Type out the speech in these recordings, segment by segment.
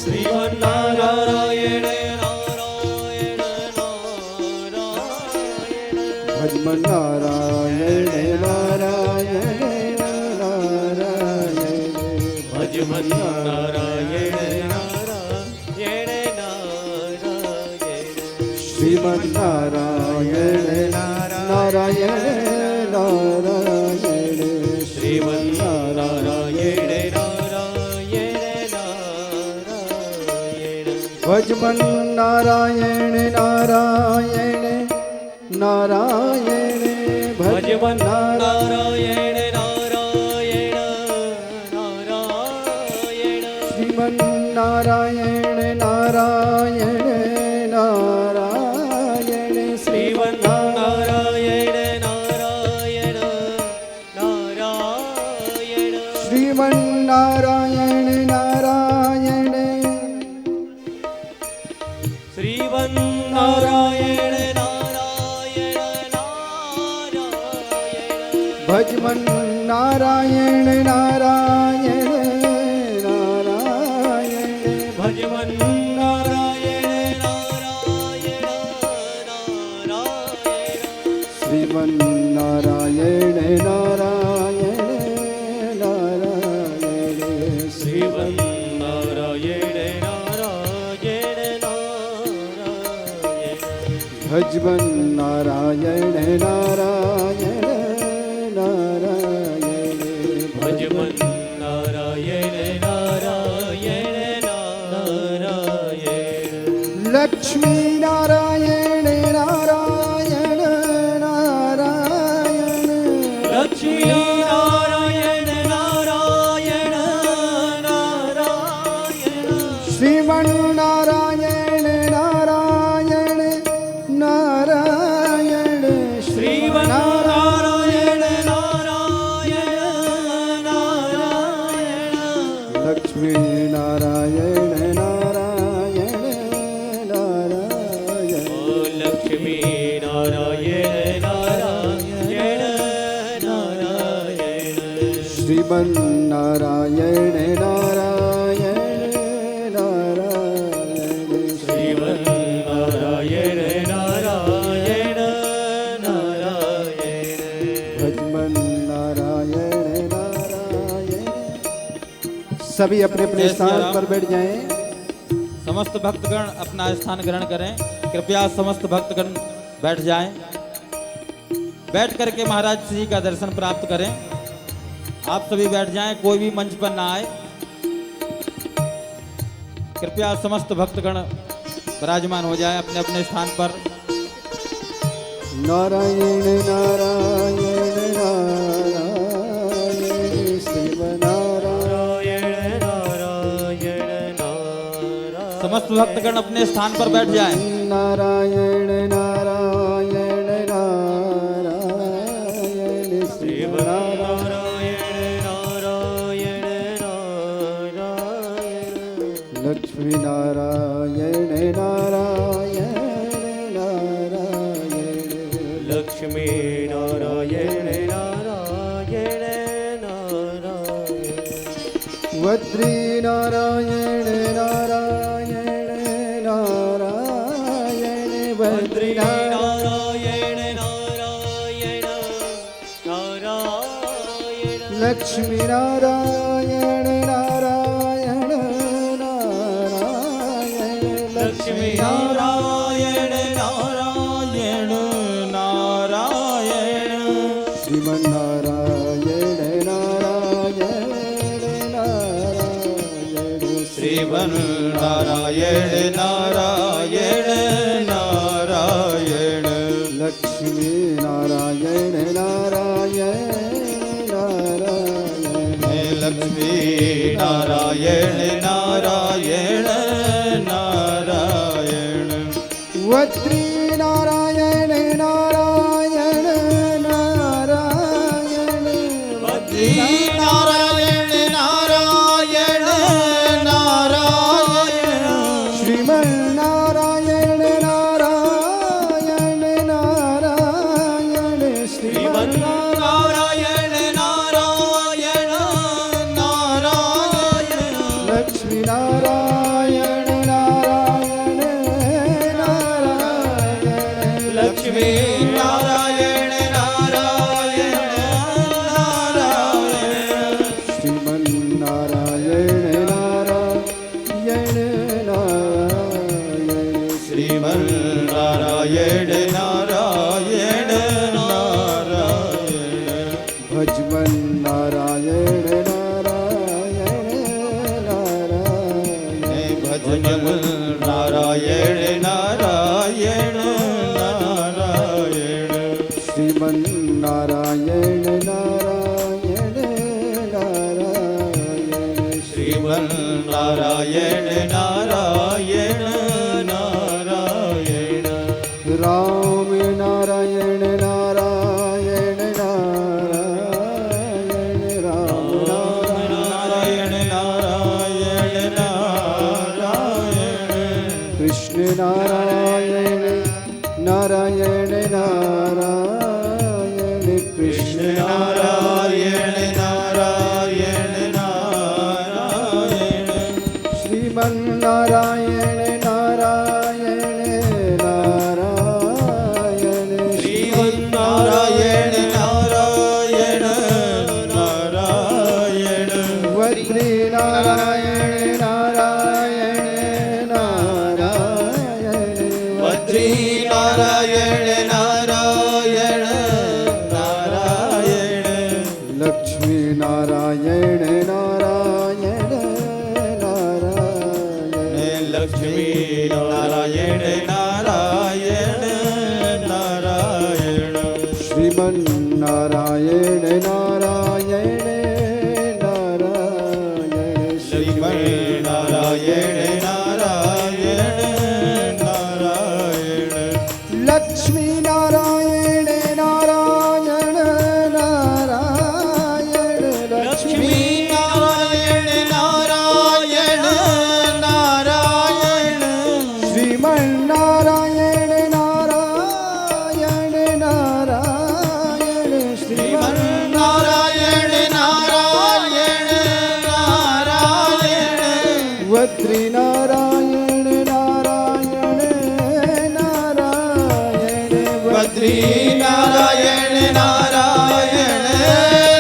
श्रीमन्नारायण नारायण नारायण भजमन्नारायण नारायण नारायण भजमन्नारायण नारायण नारायण श्रीमन्नारायण नारायण नारायण श्रीमन्नारायण नारायण नारायण भजमन्नारायण नारायण नारायण भजमन्नारायण नारायण नारायण श्रीमन्नारायण नारायण नारायण श्रीमन्नारायण नारायण नारायण श्रीमन्नारायण नारायण श्रीमन्नारायण नारायण नारायण भजमन्नारायण नारायण नारायण भजमन्नारायण नारायण नारायण श्रीमन्नारायण नारायण नारायण श्रीमन्नारायण नारायण नारायण भजमन्नारायण नारायण नारायण भजमन्नारायण नारायण नारायण लक्ष्मी नारायण नारायण नारायण लक्ष्मी नारायण नारायण नारायण श्रीमन्नारायण नारायण नारायण श्रीमन्नारायण नारायण नारायण लक्ष्मी नारायण नारायण नारायण लक्ष्मी नारायण नारायण नारायण श्रीमन्नारायण नारायण नारायण श्रीमन्नारायण नारायण नारायण भजमन्नारायण नारायण। सभी अपने अपने स्थान पर बैठ जाएं। समस्त भक्तगण अपना स्थान ग्रहण करें। कृपया समस्त भक्तगण बैठ जाएं। बैठ करके महाराज जी का दर्शन प्राप्त करें। आप सभी बैठ जाएं, कोई भी मंच पर ना आए। कृपया समस्त भक्तगण विराजमान हो जाएं अपने अपने स्थान पर। नारायण नारायण नारायण शिवनारायण नारायण नारायण समस्त भक्तगण अपने स्थान पर बैठ जाएं। नारायण नारायण नारायण शिवनारायण नारायण नारायण लक्ष्मी नारायण नारायण नारायण लक्ष्मी नारायण नारायण नारायण वद्री नारायण नारायण नारायण वद्री नारायण नारायण नारायण लक्ष्मी नारायण नारायण नारायण लक्ष्मी नारायण नारायण नारायण श्रीमन्नारायण नारायण नारायण श्रीमन्नारायण नारायण नारायण लक्ष्मी नारायण नारायण नारायण लक्ष्मी नारायण नारायण नारायण वद्री नारायण नारायण नारायण वद्री नारायण नारायण नारायण श्रीमन्नारायण नारायण नारायण श्रीमन्नारायण नारायण नारायण लक्ष्मी नारायण नारायण नारायण भजमन नारायण नारायण नारायण भजन नारायण नारायण नारायण श्रीमन नारायण नारायण नारायण श्रीमन नारायण नारायण नारायण राम नारायण नारायण नारायण राम नारायण नारायण नारायण कृष्ण नारायण नारायण नारायण कृष्ण नारायण नारायण नारायण श्रीमन नारायण नारायण नारायण श्रीमन नारायण नारायण नारायण वज्री नारायण नारायण नारायण वज्री नारायण नारायण नारायण लक्ष्मी नारायण नारायण नारायण लक्ष्मी नारायण नारायण नारायण श्रीमन नारायण नारायण नारायण श्रीमन नारायण नारायण नारायण लक्ष्मी नारायण नारायण नारायण लक्ष्मी नारायण नारायण नारायण श्रीमन नारायण नारायण नारायण श्रीमन श्रीमन नारायण नारायण नारायण वज्री नारायण नारायण नारायण बद्री नारायण नारायण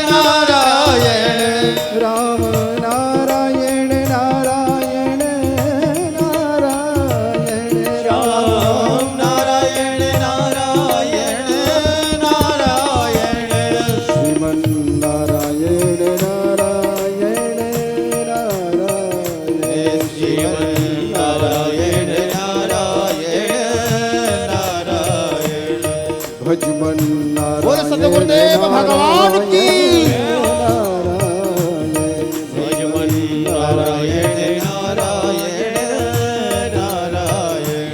नारायण राम नारायण नारायण नारायण राम नारायण नारायण नारायण श्रीमन नारायण नारायण नारायण श्रीमन नारायण नारायण नारायण भजमन बोल नारायण सतगुरुदेव भगवान की नारायण भजमन नारायण नारायण नारायण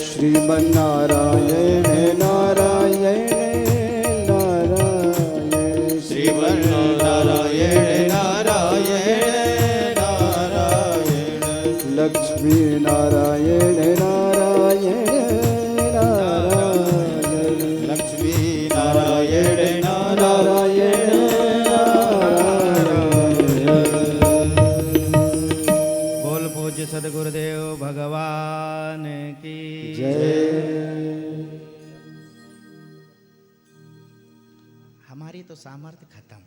श्रीमन नारायण नारायण नारायण श्रीमन नारायण नारायण नारायण लक्ष्मी नारायण नारायण नारायण लक्ष्मी नारायण नारायण बोल पूज्य सदगुरुदेव भगवान की जय। हमारी तो सामर्थ्य खत्म।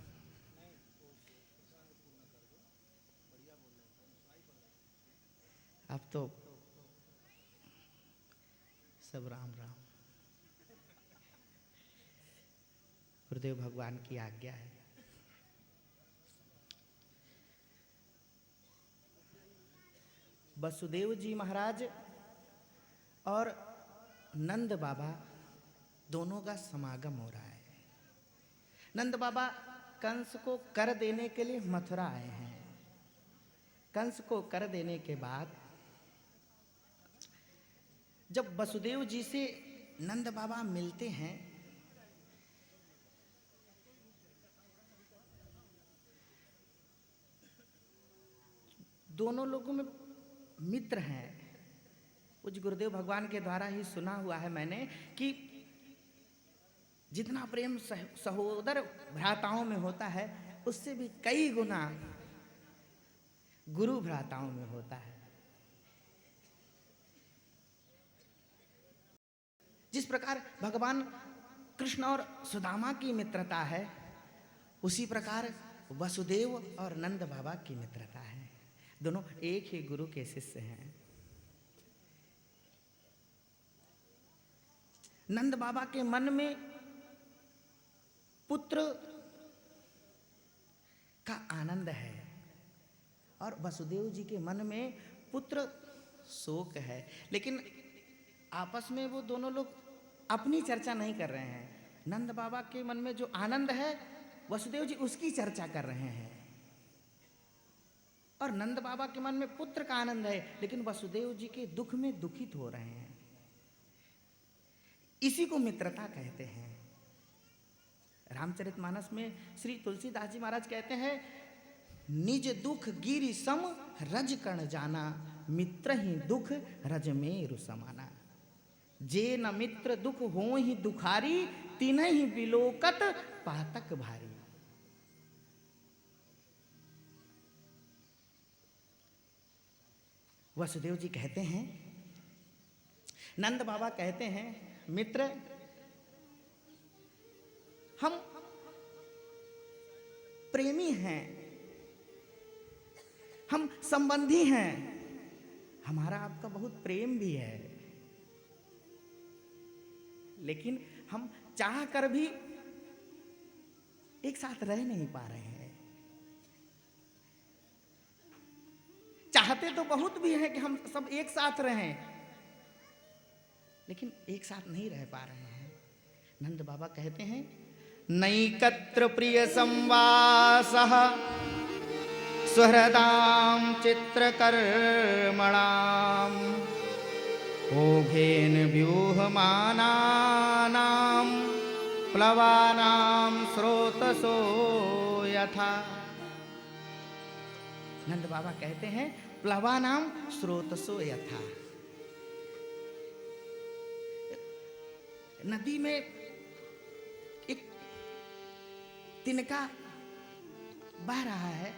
अब तो सब राम राम। गुरुदेव भगवान की आज्ञा है। वसुदेव जी महाराज और नंद बाबा दोनों का समागम हो रहा है। नंद बाबा कंस को कर देने के लिए मथुरा आए हैं। कंस को कर देने के बाद जब वसुदेव जी से नंद बाबा मिलते हैं दोनों लोगों में मित्र हैं। कुछ गुरुदेव भगवान के द्वारा ही सुना हुआ है मैंने कि जितना प्रेम सहोदर भ्राताओं में होता है उससे भी कई गुना गुरु भ्राताओं में होता है। जिस प्रकार भगवान कृष्ण और सुदामा की मित्रता है उसी प्रकार वसुदेव और नंद बाबा की मित्रता है। दोनों एक ही गुरु के शिष्य हैं। नंद बाबा के मन में पुत्र का आनंद है और वसुदेव जी के मन में पुत्र शोक है, लेकिन आपस में वो दोनों लोग अपनी चर्चा नहीं कर रहे हैं। नंद बाबा के मन में जो आनंद है वसुदेव जी उसकी चर्चा कर रहे हैं, और नंद बाबा के मन में पुत्र का आनंद है लेकिन वसुदेव जी के दुख में दुखित हो रहे हैं। इसी को मित्रता कहते हैं। रामचरितमानस में श्री तुलसीदास जी महाराज कहते हैं, निज दुख गिरि सम रज कण जाना, मित्र ही दुख रज मेरु समाना। जे न मित्र दुख हो ही दुखारी, तिन्ह ही बिलोकत पातक भारी। वसुदेव जी कहते हैं, नंद बाबा कहते हैं, मित्र हम प्रेमी हैं, हम संबंधी हैं, हमारा आपका बहुत प्रेम भी है, लेकिन हम चाह कर भी एक साथ रह नहीं पा रहे हैं। चाहते तो बहुत भी हैं कि हम सब एक साथ रहें, लेकिन एक साथ नहीं रह पा रहे हैं। नंद बाबा कहते हैं, नैकत्र प्रिय संवासः स्वहृदां चित्रकर्मणाम् ओघेन व्यूहमानानां प्लवानां स्रोतसो यथा। नंद बाबा कहते हैं, प्लवानां स्रोतसो यथा। नदी में एक तिनका बह रहा है,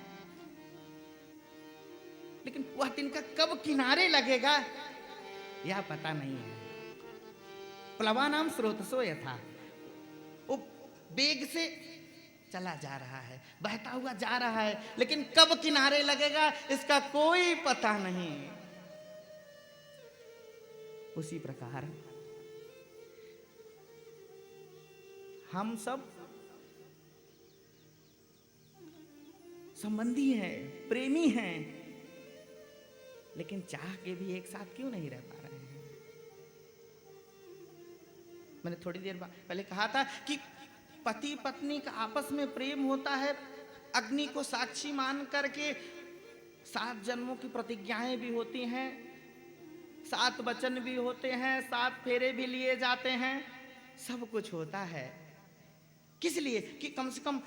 लेकिन वह तिनका कब किनारे लगेगा यह पता नहीं है। प्लवानां स्रोतसो यथा, वो वेग से चला जा रहा है, बहता हुआ जा रहा है, लेकिन कब किनारे लगेगा इसका कोई पता नहीं। उसी प्रकार हम सब संबंधी हैं, प्रेमी हैं, लेकिन चाह के भी एक साथ क्यों नहीं रह पा रहे हैं। मैंने थोड़ी देर पहले कहा था कि पति पत्नी का आपस में प्रेम होता है, अग्नि को साक्षी मान करके 7 जन्मों की प्रतिज्ञाएं भी होती हैं, 7 वचन भी होते हैं, 7 फेरे भी लिए जाते हैं, सब कुछ होता है। किस लिए? कि कम से कम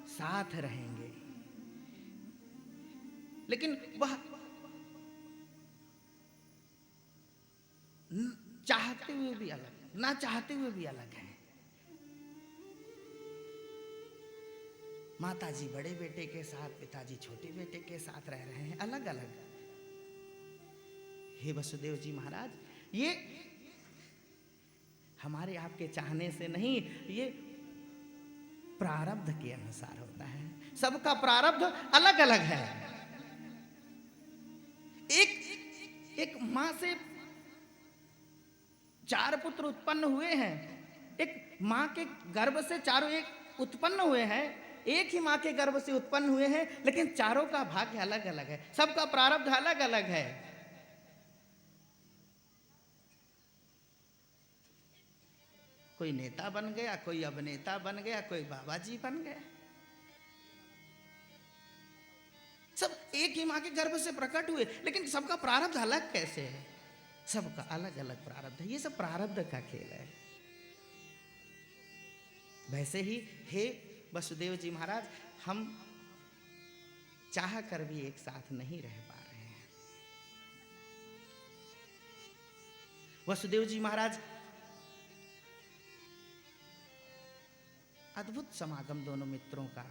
साथ रहेंगे। लेकिन वह चाहते हुए भी अलग, ना चाहते हुए भी अलग है। माताजी बड़े बेटे के साथ, पिताजी छोटे बेटे के साथ रह रहे हैं, अलग अलग। हे वसुदेव जी महाराज, ये हमारे आपके चाहने से नहीं, ये प्रारब्ध के अनुसार होता है। सबका प्रारब्ध अलग अलग है। एक मां से 4 पुत्र उत्पन्न हुए हैं, एक मां के गर्भ से चारों एक उत्पन्न हुए हैं, एक ही मां के गर्भ से उत्पन्न हुए हैं, लेकिन चारों का भाग्य अलग अलग है, सबका प्रारब्ध अलग अलग है। कोई नेता बन गया, कोई अभिनेता बन गया, कोई बाबा जी बन गया। सब एक ही मां के गर्भ से प्रकट हुए, लेकिन सबका प्रारब्ध अलग कैसे है? सबका अलग अलग प्रारब्ध है। ये सब प्रारब्ध का खेल है। वैसे ही हे वसुदेव जी महाराज, हम चाह कर भी एक साथ नहीं रह पा रहे हैं। वसुदेव जी महाराज, अद्भुत समागम दोनों मित्रों का।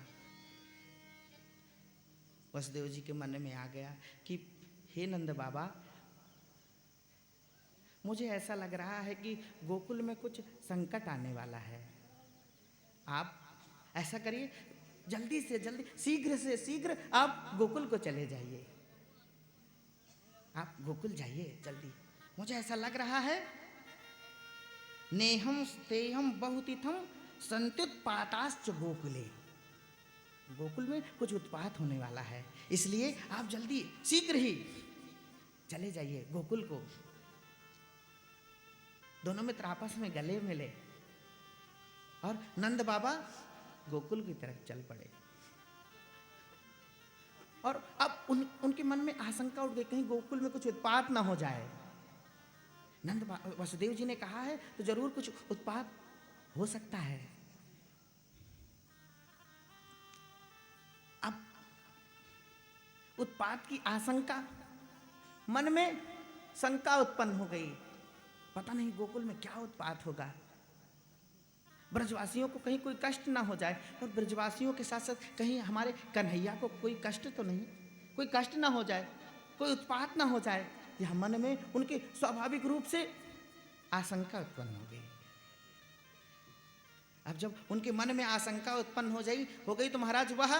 वसुदेव जी के मन में आ गया कि हे नंद बाबा, मुझे ऐसा लग रहा है कि गोकुल में कुछ संकट आने वाला है। आप ऐसा करिए, जल्दी से जल्दी, शीघ्र से शीघ्र आप गोकुल को चले जाइए। आप गोकुल जाइए जल्दी, मुझे ऐसा लग रहा है नेहम स्तेहम बहुतिथम संत्युत्पाताश्च गोकुले। गोकुल में कुछ उत्पात होने वाला है, इसलिए आप जल्दी शीघ्र ही चले जाइए गोकुल को। दोनों मित्र आपस में गले मिले और नंद बाबा गोकुल की तरफ चल पड़े। और अब उनके मन में आशंका उठ गई, कहीं गोकुल में कुछ उत्पात ना हो जाए। वसुदेव जी ने कहा है तो जरूर कुछ उत्पात हो सकता है। अब उत्पात की आशंका, मन में शंका उत्पन्न हो गई, पता नहीं गोकुल में क्या उत्पात होगा, ब्रजवासियों को कहीं कोई कष्ट ना हो जाए, और ब्रजवासियों के साथ साथ कहीं हमारे कन्हैया को कोई कष्ट तो नहीं, कोई कष्ट ना हो जाए, कोई उत्पात ना हो जाए। यह मन में उनके स्वाभाविक रूप से आशंका उत्पन्न हो गई। अब जब उनके मन में आशंका उत्पन्न हो गई तो महाराज वह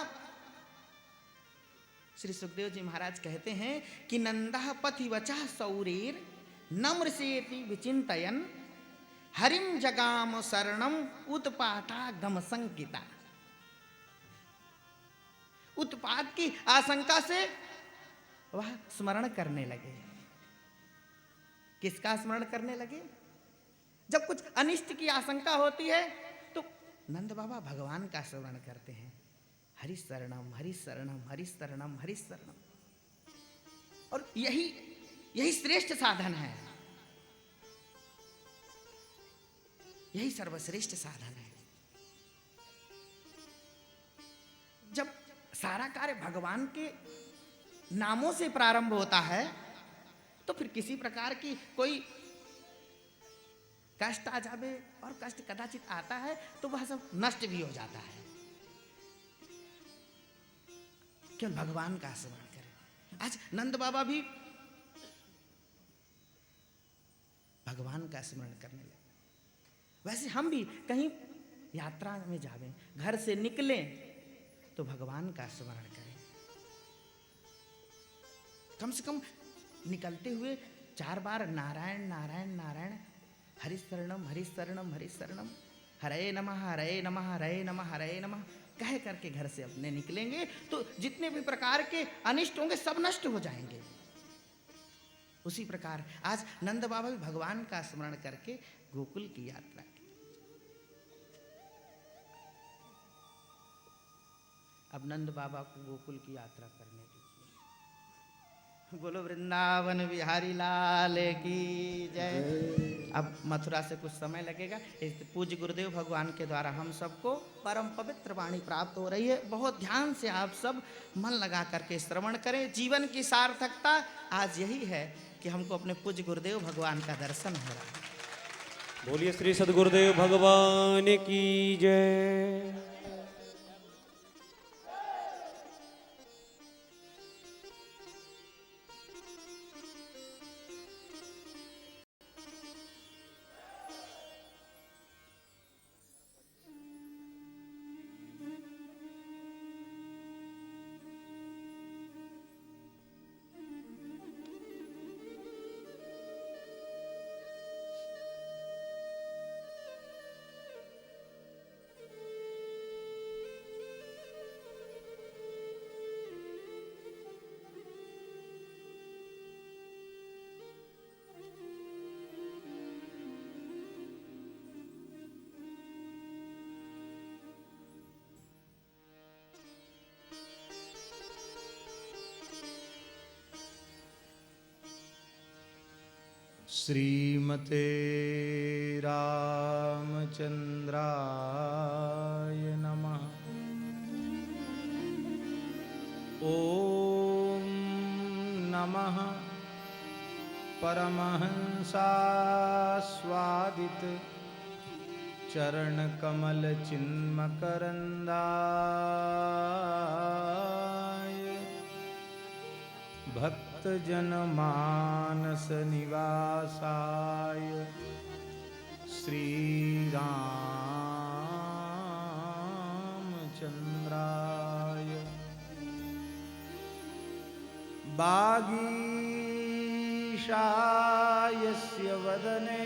श्री सुखदेव जी महाराज कहते हैं कि नंदः पथि वचः सौरेर नम्रसेति विचिंतयन हरिम जगाम शरणम उत्पाता गम संकिता। उत्पात की आशंका से वह स्मरण करने लगे। किसका स्मरण करने लगे? जब कुछ अनिष्ट की आशंका होती है तो नंद बाबा भगवान का स्मरण करते हैं, हरि शरणम हरि शरणम हरि शरणम हरि शरणम। और यही श्रेष्ठ साधन है, यही सर्वश्रेष्ठ साधन है। जब सारा कार्य भगवान के नामों से प्रारंभ होता है तो फिर किसी प्रकार की कोई कष्ट आ जावे, और कष्ट कदाचित आता है तो वह सब नष्ट भी हो जाता है। केवल भगवान का स्मरण करें। आज नंद बाबा भी भगवान का स्मरण करने लगे। वैसे हम भी कहीं यात्रा में जावें, घर से निकलें तो भगवान का स्मरण करें। कम से कम निकलते हुए 4 बार नारायण नारायण नारायण, हरि शरणम हरि शरणम हरि शरणम, हरे नमः हरे नमः हरे नमः हरे नमः कह करके घर से अपने निकलेंगे तो जितने भी प्रकार के अनिष्ट होंगे सब नष्ट हो जाएंगे। उसी प्रकार आज नंद बाबा भी भगवान का स्मरण करके गोकुल की यात्रा की। अब नंद बाबा को गोकुल की यात्रा करने दीजिए। बोलो वृंदावन बिहारी लाल की जय। अब मथुरा से कुछ समय लगेगा। इस पूज्य गुरुदेव भगवान के द्वारा हम सबको परम पवित्र वाणी प्राप्त हो रही है। बहुत ध्यान से आप सब मन लगा करके श्रवण करें। जीवन की सार्थकता आज यही है कि हमको अपने पूज्य गुरुदेव भगवान का दर्शन हो रहा है। बोलिए श्री सद्गुरुदेव भगवान की जय। श्रीमते रामचंद्राय नमः। ओम नमः परमहंसास्वादित चरणकमल चिन्मकरन्दाय भक्तजनमानस निवासाय श्रीरामचन्द्राय वागीशायस्य वदने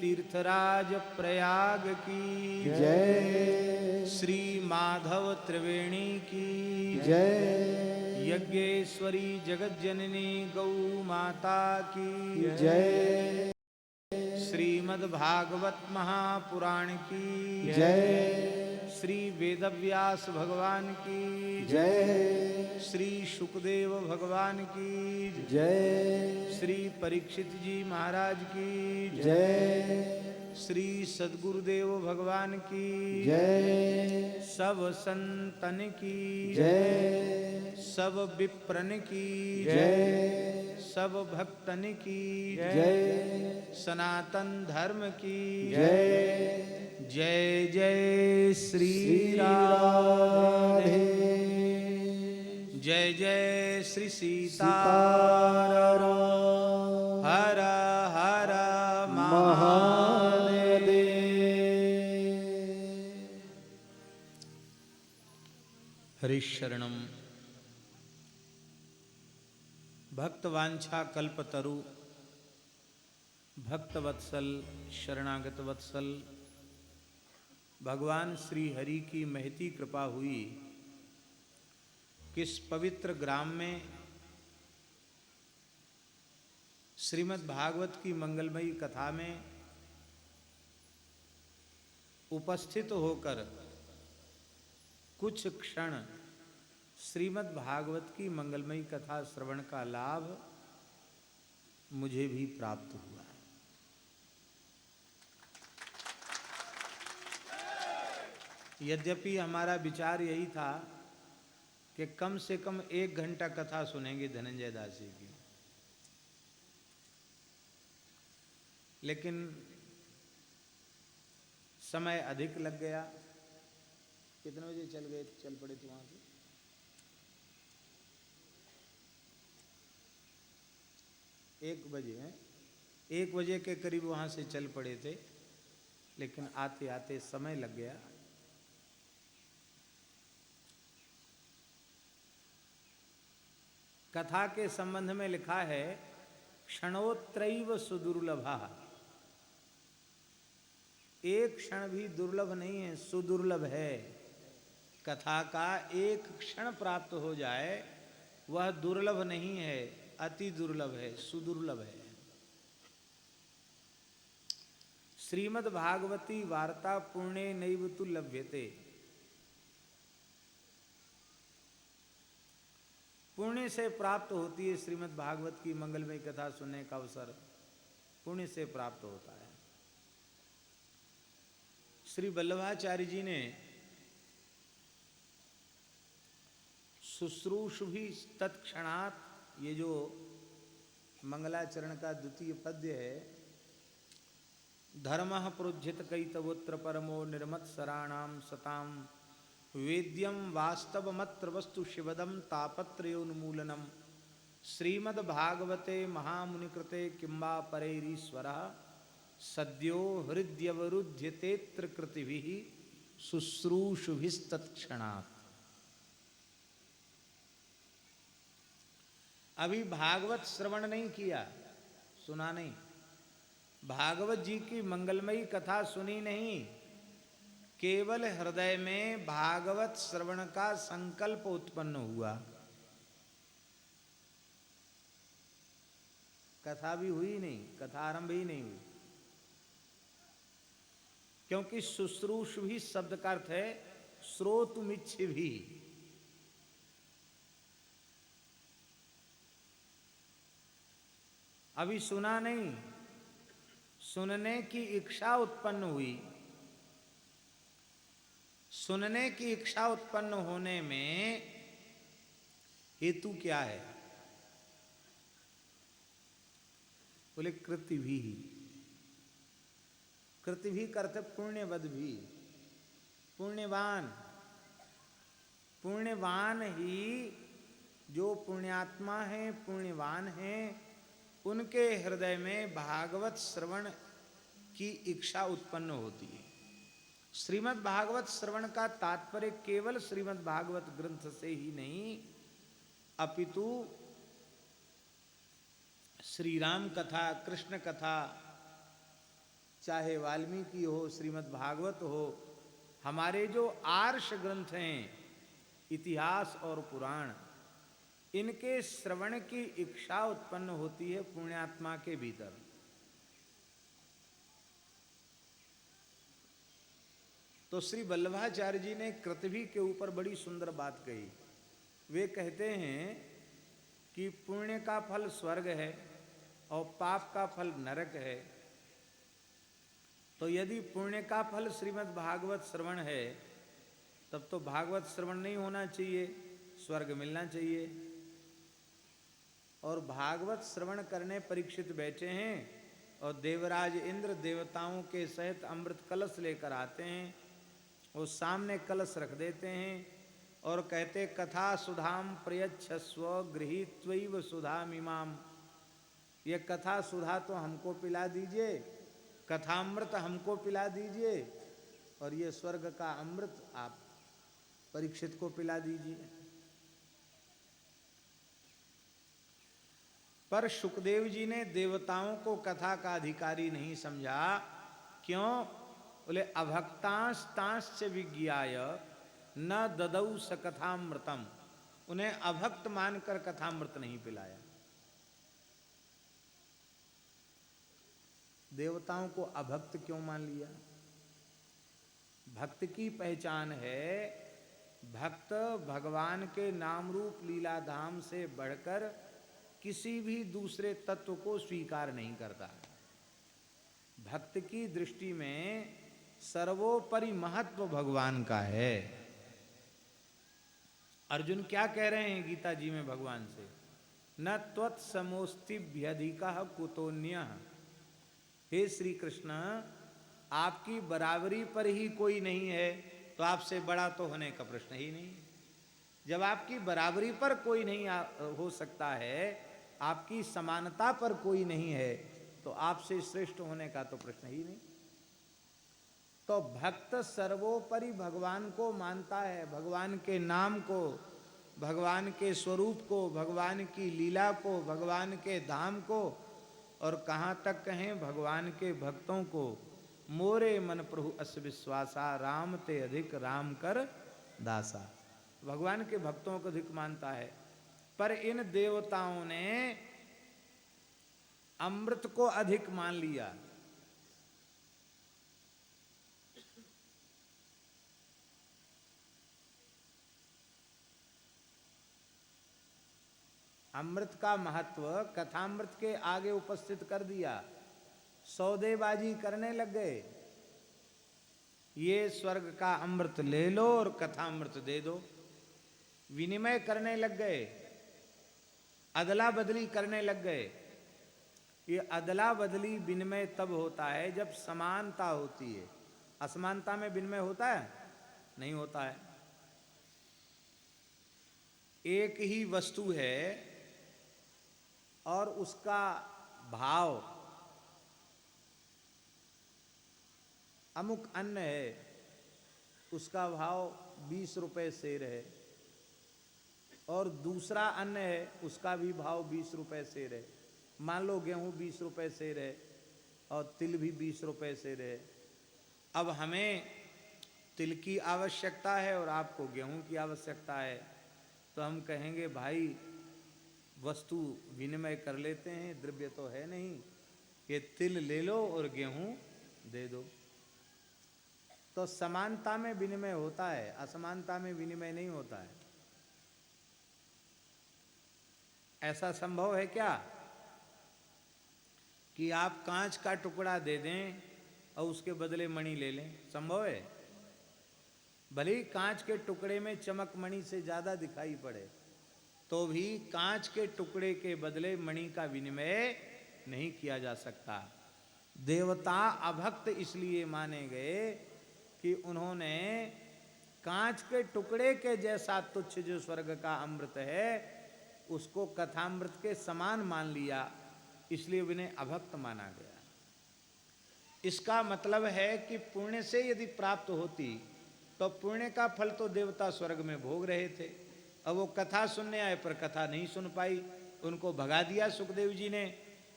तीर्थराज प्रयाग की जय श्री माधव त्रिवेणी की जय यज्ञेश्वरी जगज्जननी गौ माता की जय श्रीमद्भागवत महापुराण की जय श्री वेदव्यास भगवान की जय श्री सुखदेव भगवान की जय श्री परीक्षित जी महाराज की जय श्री सद्गुरुदेव भगवान की जय सब संतन की जय सब विप्रन की जय सब भक्तन की जय सनातन धर्म की जय जय जय श्री राधे जय जय श्री सीता सीताराम हर हर महादेव हरिशरणम भक्तवांछा कल्पतरु भक्तवत्सल शरणागत वत्सल भगवान श्री हरि की महती कृपा हुई किस पवित्र ग्राम में श्रीमद् भागवत की मंगलमयी कथा में उपस्थित होकर कुछ क्षण श्रीमद् भागवत की मंगलमयी कथा श्रवण का लाभ मुझे भी प्राप्त हुआ। यद्यपि हमारा विचार यही था कि कम से कम 1 घंटा कथा सुनेंगे धनंजय दास जी की, लेकिन समय अधिक लग गया। कितने बजे चल पड़े थे वहां से? 1 बजे हैं, 1 बजे के करीब वहां से चल पड़े थे, लेकिन आते आते समय लग गया। कथा के संबंध में लिखा है क्षणोत्रैव सुदुर्लभा, एक क्षण भी दुर्लभ नहीं है, सुदुर्लभ है। कथा का एक क्षण प्राप्त हो जाए वह दुर्लभ नहीं है, अति दुर्लभ है, सुदुर्लभ है। श्रीमद् भागवती वार्ता पुण्य नैव तु लभ्यते, पुण्य से प्राप्त होती है। श्रीमद् भागवत की मंगलमयी कथा सुनने का अवसर पुण्य से प्राप्त होता है। श्री वल्लभाचार्य जी ने शुश्रूषुभि तत्क्षणात्, ये जो मंगलाचरण का द्वितीय पद्य है, धर्मः प्रोज्झित कैतवोत्र परमो निर्मत्सराणाम सताम वेद्यम वास्तवमत्र वस्तु शिवदम तापत्रयोन्मूलनम श्रीमद् भागवते महामुनिकृते किंबा परैरीश्वरः सद्यो हृद्यवरुध्यतेत्र कृतिभिः शुश्रूषुभिस्तत्क्षणात्। अभी भागवत श्रवण नहीं किया, सुना नहीं, भागवत जी की मंगलमयी कथा सुनी नहीं, केवल हृदय में भागवत श्रवण का संकल्प उत्पन्न हुआ। कथा भी हुई नहीं, कथा आरंभ ही नहीं हुई, क्योंकि शुश्रूषुभि शब्द का अर्थ है श्रोतुमिच्छिभि। अभी सुना नहीं, सुनने की इच्छा उत्पन्न हुई। सुनने की इच्छा उत्पन्न होने में हेतु क्या है? बोले कृति भी, कृति भी करते पुण्यवद भी, पुण्यवान, पुण्यवान ही जो पुण्यात्मा है, पुण्यवान है, उनके हृदय में भागवत श्रवण की इच्छा उत्पन्न होती है। श्रीमद् भागवत श्रवण का तात्पर्य केवल श्रीमद् भागवत ग्रंथ से ही नहीं, अपितु श्री राम कथा, कृष्ण कथा, चाहे वाल्मीकि हो, श्रीमद् भागवत हो, हमारे जो आर्ष ग्रंथ हैं, इतिहास और पुराण, इनके श्रवण की इच्छा उत्पन्न होती है पुण्यात्मा के भीतर। तो श्री वल्लभाचार्य जी ने कृतभी के ऊपर बड़ी सुंदर बात कही। वे कहते हैं कि पुण्य का फल स्वर्ग है और पाप का फल नरक है। तो यदि पुण्य का फल श्रीमद् भागवत श्रवण है, तब तो भागवत श्रवण नहीं होना चाहिए, स्वर्ग मिलना चाहिए। और भागवत श्रवण करने परीक्षित बैठे हैं और देवराज इंद्र देवताओं के सहित अमृत कलश लेकर आते हैं, वो सामने कलश रख देते हैं और कहते कथा सुधाम प्रयच्छस्व गृहीत्वैव सुधामिमाम। ये कथा सुधा तो हमको पिला दीजिए, कथामृत हमको पिला दीजिए, और ये स्वर्ग का अमृत आप परीक्षित को पिला दीजिए। पर शुकदेव जी ने देवताओं को कथा का अधिकारी नहीं समझा। क्यों? बोले अभक्तांश तांश्च विज्ञाय न ददौ स कथामृतम। उन्हें अभक्त मानकर कथामृत नहीं पिलाया। देवताओं को अभक्त क्यों मान लिया? भक्त की पहचान है, भक्त भगवान के नाम रूप लीला धाम से बढ़कर किसी भी दूसरे तत्व को स्वीकार नहीं करता। भक्त की दृष्टि में सर्वोपरि महत्व भगवान का है। अर्जुन क्या कह रहे हैं गीता जी में भगवान से? न त्वत्समोस्तिभ्यधिकः कुतोन्यः। हे श्री कृष्ण, आपकी बराबरी पर ही कोई नहीं है, तो आपसे बड़ा तो होने का प्रश्न ही नहीं। जब आपकी बराबरी पर कोई नहीं हो सकता है, आपकी समानता पर कोई नहीं है, तो आपसे श्रेष्ठ होने का तो प्रश्न ही नहीं। तो भक्त सर्वोपरि भगवान को मानता है, भगवान के नाम को, भगवान के स्वरूप को, भगवान की लीला को, भगवान के धाम को, और कहाँ तक कहें भगवान के भक्तों को। मोरे मन प्रभु अस विश्वासा, राम ते अधिक राम कर दासा। भगवान के भक्तों को अधिक मानता है। पर इन देवताओं ने अमृत को अधिक मान लिया। अमृत का महत्व कथामृत के आगे उपस्थित कर दिया। सौदेबाजी करने लग गए, ये स्वर्ग का अमृत ले लो और कथामृत दे दो। विनिमय करने लग गए, अदला बदली करने लग गए। ये अदला बदली विनिमय तब होता है जब समानता होती है। असमानता में विनिमय होता है? नहीं होता है। एक ही वस्तु है और उसका भाव, अमुक अन्न है, उसका भाव 20 रुपए सेर है, और दूसरा अन्न है उसका भी भाव 20 रुपए सेर है। मान लो गेहूं 20 रुपए सेर है और तिल भी 20 रुपए सेर है। अब हमें तिल की आवश्यकता है और आपको गेहूं की आवश्यकता है, तो हम कहेंगे भाई वस्तु विनिमय कर लेते हैं, द्रव्य तो है नहीं, ये तिल ले लो और गेहूं दे दो। तो समानता में विनिमय होता है, असमानता में विनिमय नहीं होता है। ऐसा संभव है क्या कि आप कांच का टुकड़ा दे दें और उसके बदले मणि ले लें? संभव है? भले ही कांच के टुकड़े में चमक मणि से ज्यादा दिखाई पड़े, तो भी कांच के टुकड़े के बदले मणि का विनिमय नहीं किया जा सकता। देवता अभक्त इसलिए माने गए कि उन्होंने कांच के टुकड़े के जैसा तुच्छ जो स्वर्ग का अमृत है उसको कथामृत के समान मान लिया, इसलिए उन्हें अभक्त माना गया। इसका मतलब है कि पुण्य से यदि प्राप्त होती तो पुण्य का फल तो देवता स्वर्ग में भोग रहे थे। अब वो कथा सुनने आए पर कथा नहीं सुन पाई, उनको भगा दिया सुखदेव जी ने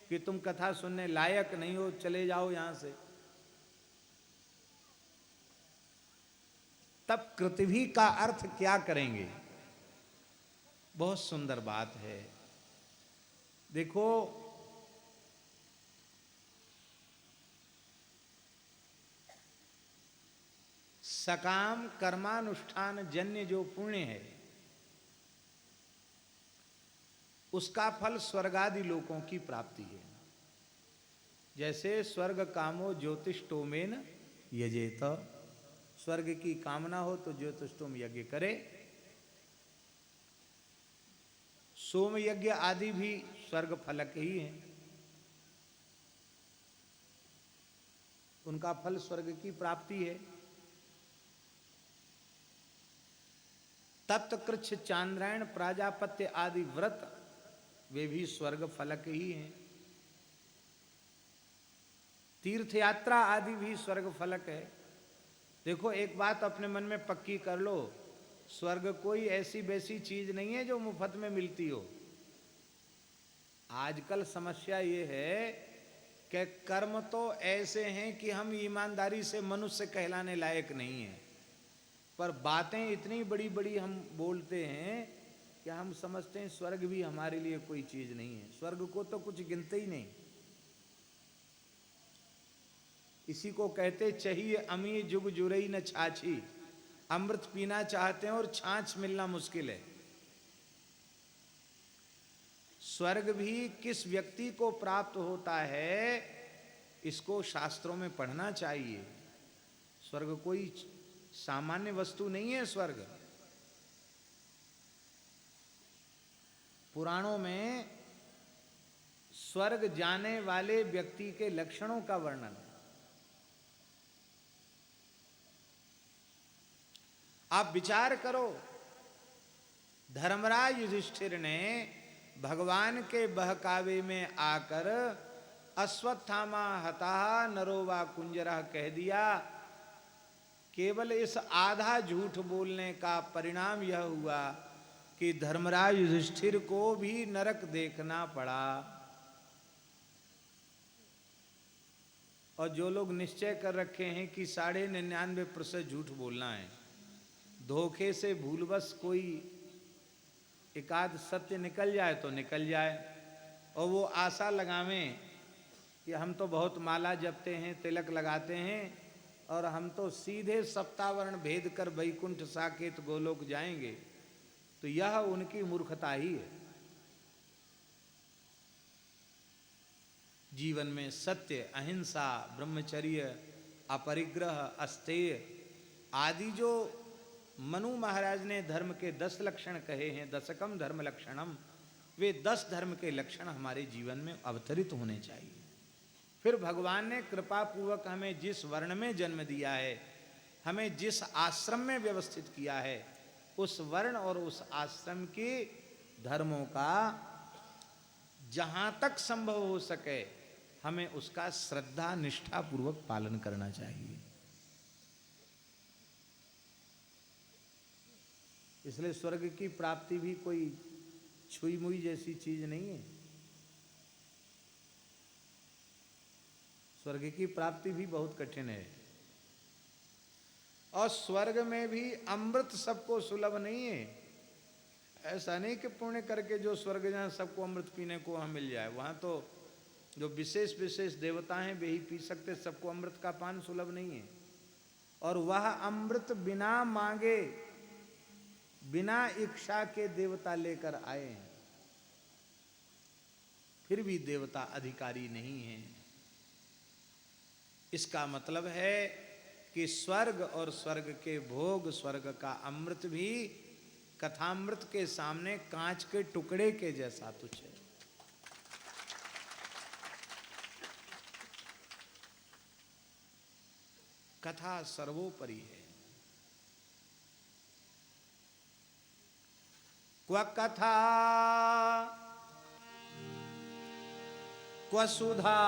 कि तुम कथा सुनने लायक नहीं हो, चले जाओ यहाँ से। तब कृतवी का अर्थ क्या करेंगे? बहुत सुंदर बात है। देखो, सकाम कर्मानुष्ठान जन्य जो पुण्य है, उसका फल स्वर्गादि लोकों की प्राप्ति है। जैसे स्वर्ग कामो ज्योतिष्टोमेन यजेत, स्वर्ग की कामना हो तो ज्योतिष्टोम यज्ञ करे। सोम यज्ञ आदि भी स्वर्ग फलक ही हैं, उनका फल स्वर्ग की प्राप्ति है। तप्तकृच्छ चांद्रायण प्राजापत्य आदि व्रत वे भी स्वर्ग फलक ही हैं। तीर्थ यात्रा आदि भी स्वर्ग फलक है। देखो, एक बात अपने मन में पक्की कर लो, स्वर्ग कोई ऐसी वैसी चीज नहीं है जो मुफ्त में मिलती हो। आजकल समस्या ये है कि कर्म तो ऐसे हैं कि हम ईमानदारी से मनुष्य कहलाने लायक नहीं है, पर बातें इतनी बड़ी बड़ी हम बोलते हैं कि हम समझते हैं स्वर्ग भी हमारे लिए कोई चीज नहीं है। स्वर्ग को तो कुछ गिनते ही नहीं। इसी को कहते चाहिए अमी जुग जुरई न छाछी, अमृत पीना चाहते हैं और छाछ मिलना मुश्किल है। स्वर्ग भी किस व्यक्ति को प्राप्त होता है, इसको शास्त्रों में पढ़ना चाहिए। स्वर्ग कोई सामान्य वस्तु नहीं है। स्वर्ग पुराणों में स्वर्ग जाने वाले व्यक्ति के लक्षणों का वर्णन है। आप विचार करो, धर्मराज युधिष्ठिर ने भगवान के बहकावे में आकर अश्वत्थामा हताः नरोवा कुंजरः कह दिया। केवल इस आधा झूठ बोलने का परिणाम यह हुआ कि धर्मराज युधिष्ठिर को भी नरक देखना पड़ा। और जो लोग निश्चय कर रखे हैं कि 99.99% झूठ बोलना है, धोखे से भूलवश कोई एकाध सत्य निकल जाए तो निकल जाए, और वो आशा लगावें कि हम तो बहुत माला जपते हैं, तिलक लगाते हैं, और हम तो सीधे सप्तावरण भेद कर वैकुंठ साकेत गोलोक जाएंगे, तो यह उनकी मूर्खता ही है। जीवन में सत्य, अहिंसा, ब्रह्मचर्य, अपरिग्रह, अस्तेय आदि जो मनु महाराज ने धर्म के 10 लक्षण कहे हैं, दशकम धर्म लक्षणम, वे 10 धर्म के लक्षण हमारे जीवन में अवतरित होने चाहिए। फिर भगवान ने कृपा पूर्वक हमें जिस वर्ण में जन्म दिया है, हमें जिस आश्रम में व्यवस्थित किया है, उस वर्ण और उस आश्रम के धर्मों का जहां तक संभव हो सके हमें उसका श्रद्धा निष्ठा पूर्वक पालन करना चाहिए। इसलिए स्वर्ग की प्राप्ति भी कोई छुई मुई जैसी चीज नहीं है। स्वर्ग की प्राप्ति भी बहुत कठिन है, और स्वर्ग में भी अमृत सबको सुलभ नहीं है। ऐसा नहीं कि पुण्य करके जो स्वर्ग जाए सबको अमृत पीने को वहां मिल जाए। वहां तो जो विशेष विशेष देवता हैं वे ही पी सकते, सबको अमृत का पान सुलभ नहीं है। और वह अमृत बिना मांगे, बिना इच्छा के देवता लेकर आए हैं, फिर भी देवता अधिकारी नहीं है। इसका मतलब है कि स्वर्ग और स्वर्ग के भोग, स्वर्ग का अमृत भी कथामृत के सामने कांच के टुकड़े के जैसा तुच्छ है। कथा सर्वोपरि है। क्व कथा क्व सुधा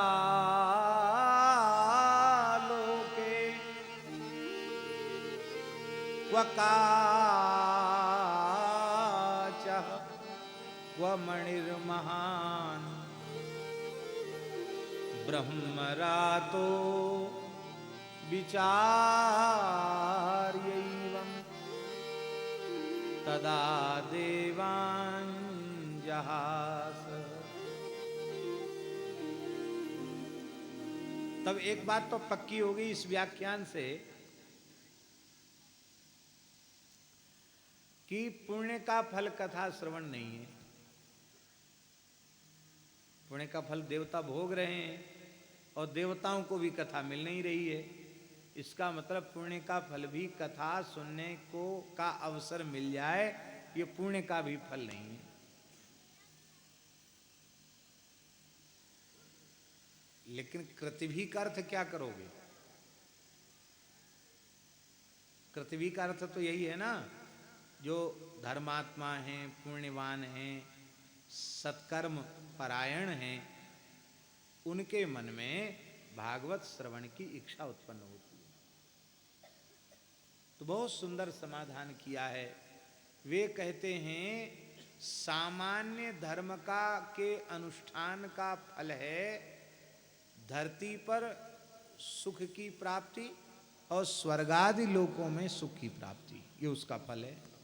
लोके क्व काचः क्व मणिर्महान् ब्रह्मरातो विचार्यैवम्। तदा देवान् जहास। तब एक बात तो पक्की हो गई इस व्याख्यान से कि पुण्य का फल कथा श्रवण नहीं है। पुण्य का फल देवता भोग रहे हैं और देवताओं को भी कथा मिल नहीं रही है। इसका मतलब पुण्य का फल भी कथा सुनने को का अवसर मिल जाए, ये पुण्य का भी फल नहीं है। लेकिन कृतवी का अर्थ क्या करोगे? कृतवी का अर्थ तो यही है ना, जो धर्मात्मा हैं, पुण्यवान हैं, सत्कर्म परायण हैं, उनके मन में भागवत श्रवण की इच्छा उत्पन्न होती है। तो बहुत सुंदर समाधान किया है। वे कहते हैं सामान्य धर्म का के अनुष्ठान का फल है धरती पर सुख की प्राप्ति और स्वर्गादि लोकों में सुख की प्राप्ति, ये उसका फल है।